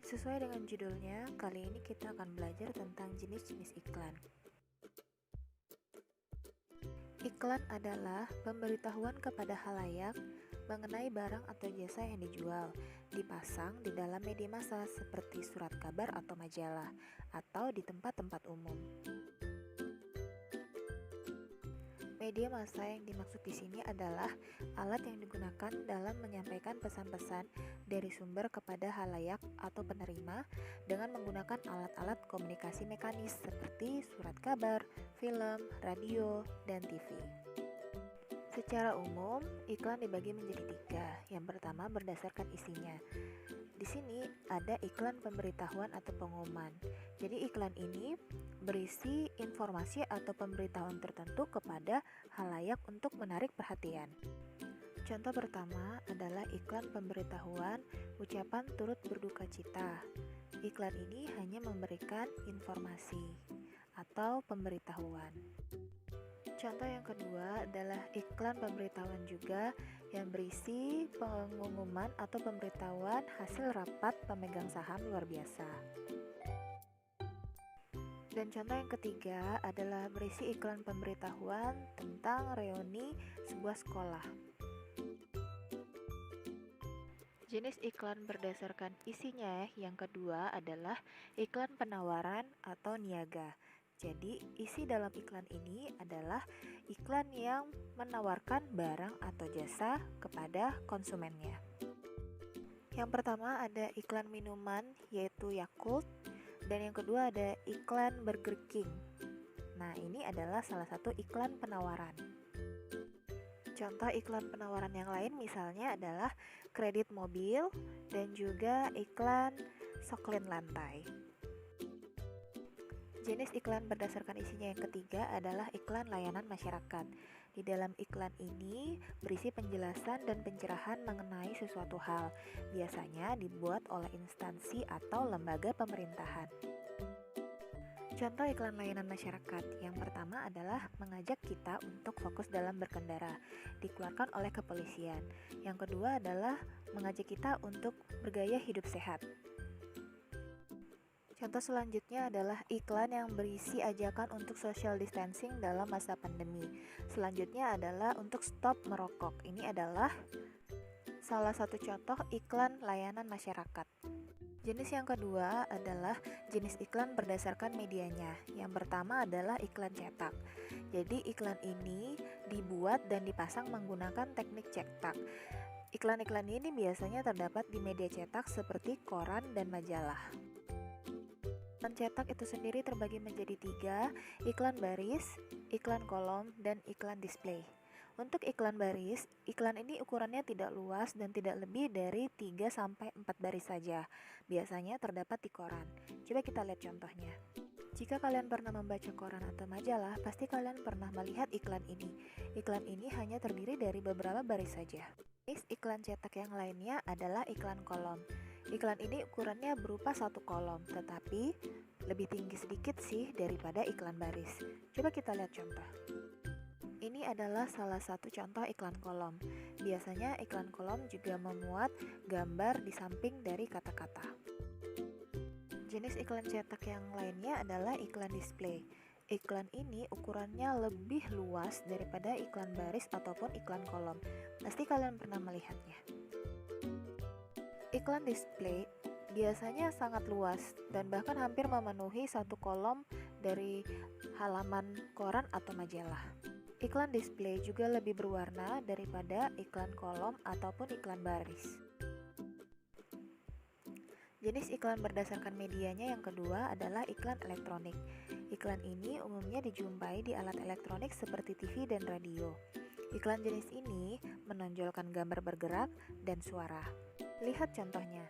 Sesuai dengan judulnya, kali ini kita akan belajar tentang jenis-jenis iklan. Iklan adalah pemberitahuan kepada khalayak mengenai barang atau jasa yang dijual, dipasang di dalam media massa seperti surat kabar atau majalah, atau di tempat-tempat umum. Media massa yang dimaksud di sini adalah alat yang digunakan dalam menyampaikan pesan-pesan dari sumber kepada khalayak atau penerima dengan menggunakan alat-alat komunikasi mekanis seperti surat kabar, film, radio, dan TV. Secara umum, iklan dibagi menjadi 3. Yang pertama berdasarkan isinya. Di sini ada iklan pemberitahuan atau pengumuman. Jadi iklan ini berisi informasi atau pemberitahuan tertentu kepada khalayak untuk menarik perhatian. Contoh pertama adalah iklan pemberitahuan ucapan turut berduka cita. Iklan ini hanya memberikan informasi atau pemberitahuan. Contoh yang kedua adalah iklan pemberitahuan juga yang berisi pengumuman atau pemberitahuan hasil rapat pemegang saham luar biasa. Dan contoh yang ketiga adalah berisi iklan pemberitahuan tentang reuni sebuah sekolah. Jenis iklan berdasarkan isinya yang kedua adalah iklan penawaran atau niaga. Jadi, isi dalam iklan ini adalah iklan yang menawarkan barang atau jasa kepada konsumennya. Yang pertama ada iklan minuman yaitu Yakult, dan yang kedua ada iklan Burger King. Nah, ini adalah salah satu iklan penawaran. Contoh iklan penawaran yang lain misalnya adalah kredit mobil dan juga iklan Soklin lantai. Jenis iklan berdasarkan isinya yang ketiga adalah iklan layanan masyarakat. Di dalam iklan ini berisi penjelasan dan pencerahan mengenai sesuatu hal, biasanya dibuat oleh instansi atau lembaga pemerintahan. Contoh iklan layanan masyarakat yang pertama adalah mengajak kita untuk fokus dalam berkendara, dikeluarkan oleh kepolisian. Yang kedua adalah mengajak kita untuk bergaya hidup sehat. Contoh selanjutnya adalah iklan yang berisi ajakan untuk social distancing dalam masa pandemi. Selanjutnya adalah untuk stop merokok. Ini adalah salah satu contoh iklan layanan masyarakat. Jenis yang kedua adalah jenis iklan berdasarkan medianya. Yang pertama adalah iklan cetak. Jadi iklan ini dibuat dan dipasang menggunakan teknik cetak. Iklan-iklan ini biasanya terdapat di media cetak seperti koran dan majalah. Iklan cetak itu sendiri terbagi menjadi 3, iklan baris, iklan kolom, dan iklan display. Untuk iklan baris, iklan ini ukurannya tidak luas dan tidak lebih dari 3-4 baris saja. Biasanya terdapat di koran. Coba kita lihat contohnya. Jika kalian pernah membaca koran atau majalah, pasti kalian pernah melihat iklan ini. Iklan ini hanya terdiri dari beberapa baris saja. Iklan cetak yang lainnya adalah iklan kolom. Iklan ini ukurannya berupa satu kolom, tetapi lebih tinggi sedikit sih daripada iklan baris. Coba kita lihat contoh. Ini adalah salah satu contoh iklan kolom. Biasanya iklan kolom juga memuat gambar di samping dari kata-kata. Jenis iklan cetak yang lainnya adalah iklan display. Iklan ini ukurannya lebih luas daripada iklan baris ataupun iklan kolom. Pasti kalian pernah melihatnya. Iklan display biasanya sangat luas dan bahkan hampir memenuhi satu kolom dari halaman koran atau majalah. Iklan display juga lebih berwarna daripada iklan kolom ataupun iklan baris. Jenis iklan berdasarkan medianya yang kedua adalah iklan elektronik. Iklan ini umumnya dijumpai di alat elektronik seperti TV dan radio. Iklan jenis ini menonjolkan gambar bergerak dan suara. Lihat contohnya.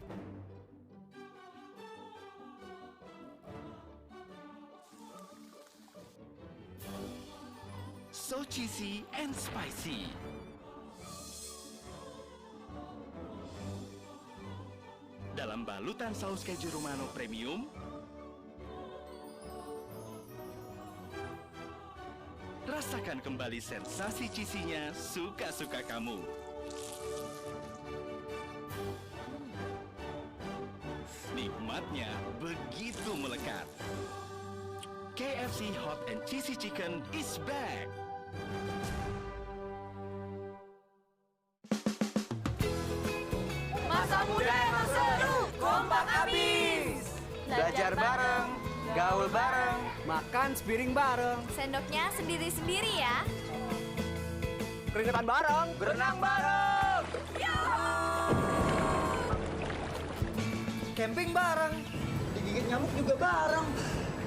So cheesy and spicy. Dalam balutan saus keju Romano Premium, rasakan kembali sensasi cheesy-nya suka-suka kamu. Nikmati nikmatnya begitu melekat. KFC Hot and Cheesy Chicken is back. Masa muda emang seru, kompak abis. Belajar bareng, gaul bareng, Makan sepiring bareng, Sendoknya sendiri-sendiri ya. keringetan bareng, berenang bareng, camping bareng. digigit nyamuk juga bareng.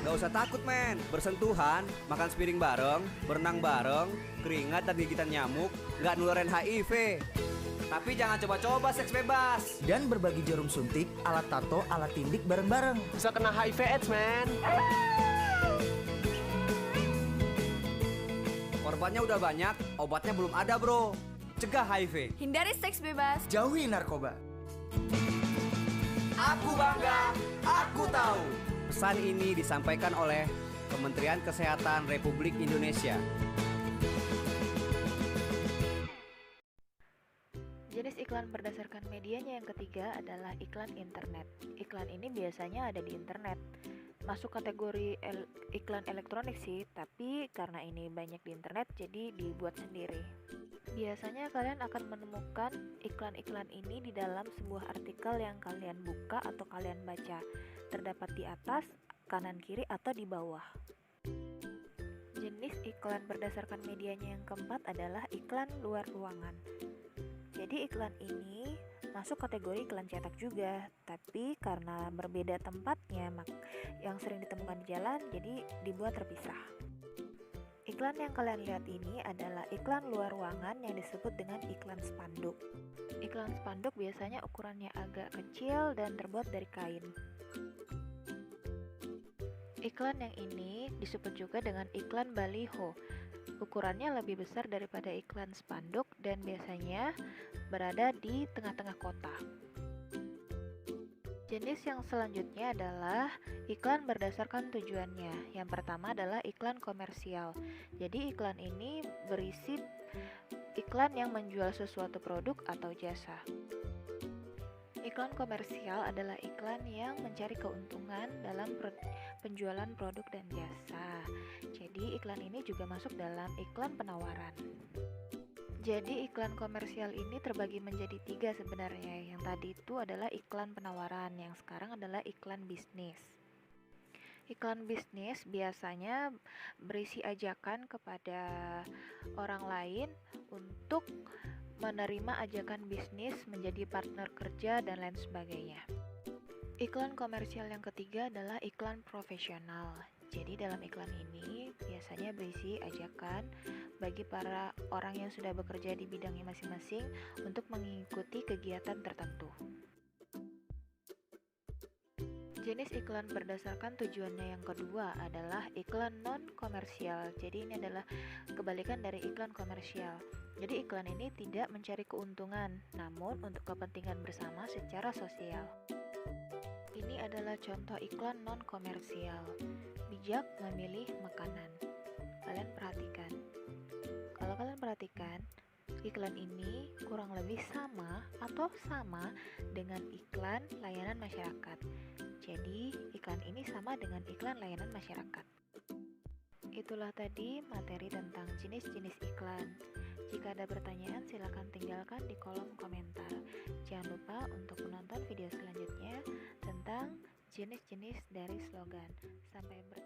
Gak usah takut men, bersentuhan, makan sepiring bareng, berenang bareng, keringat dan gigitan nyamuk, gak nularin HIV. Tapi jangan coba-coba seks bebas. Dan berbagi jarum suntik, alat tato, alat tindik bareng-bareng. Bisa kena HIV AIDS men. Korbannya udah banyak, obatnya belum ada bro. Cegah HIV. Hindari seks bebas. Jauhi narkoba. Aku bangga, aku tahu. Pesan ini disampaikan oleh Kementerian Kesehatan Republik Indonesia. Jenis iklan berdasarkan medianya yang ketiga adalah iklan internet. Iklan ini biasanya ada di internet. Masuk kategori iklan elektronik sih, tapi karena ini banyak di internet jadi dibuat sendiri. Biasanya kalian akan menemukan iklan-iklan ini di dalam sebuah artikel yang kalian buka atau kalian baca. Terdapat di atas, kanan kiri, atau di bawah. Jenis iklan berdasarkan medianya yang keempat adalah iklan luar ruangan. Jadi iklan ini masuk kategori iklan cetak juga, tapi karena berbeda tempatnya yang sering ditemukan di jalan, jadi dibuat terpisah. Iklan yang kalian lihat ini adalah iklan luar ruangan yang disebut dengan iklan spanduk. Iklan spanduk biasanya ukurannya agak kecil dan terbuat dari kain. Iklan yang ini disebut juga dengan iklan baliho. Ukurannya lebih besar daripada iklan spanduk dan biasanya berada di tengah-tengah kota. Jenis yang selanjutnya adalah iklan berdasarkan tujuannya. Yang pertama adalah iklan komersial. Jadi iklan ini berisi iklan yang menjual sesuatu produk atau jasa. Iklan komersial adalah iklan yang mencari keuntungan dalam penjualan produk dan jasa. Jadi iklan ini juga masuk dalam iklan penawaran. Jadi iklan komersial ini terbagi menjadi 3 sebenarnya. Yang tadi itu adalah iklan penawaran, yang sekarang adalah iklan bisnis. Iklan bisnis biasanya berisi ajakan kepada orang lain untuk menerima ajakan bisnis menjadi partner kerja dan lain sebagainya. Iklan komersial yang ketiga adalah iklan profesional. Jadi dalam iklan ini biasanya berisi ajakan bagi para orang yang sudah bekerja di bidangnya masing-masing untuk mengikuti kegiatan tertentu. Jenis iklan berdasarkan tujuannya yang kedua adalah iklan non-komersial. Jadi ini adalah kebalikan dari iklan komersial. Jadi iklan ini tidak mencari keuntungan, namun untuk kepentingan bersama secara sosial. Ini adalah contoh iklan non-komersial. Bijak memilih makanan. Kalian perhatikan. Kalau kalian perhatikan, iklan ini kurang lebih sama atau sama dengan iklan layanan masyarakat. Jadi, iklan ini sama dengan iklan layanan masyarakat. Itulah tadi materi tentang jenis-jenis iklan. Jika ada pertanyaan, silakan tinggalkan di kolom komentar. Jangan lupa untuk menonton video selanjutnya tentang jenis-jenis dari slogan. Sampai bertemu.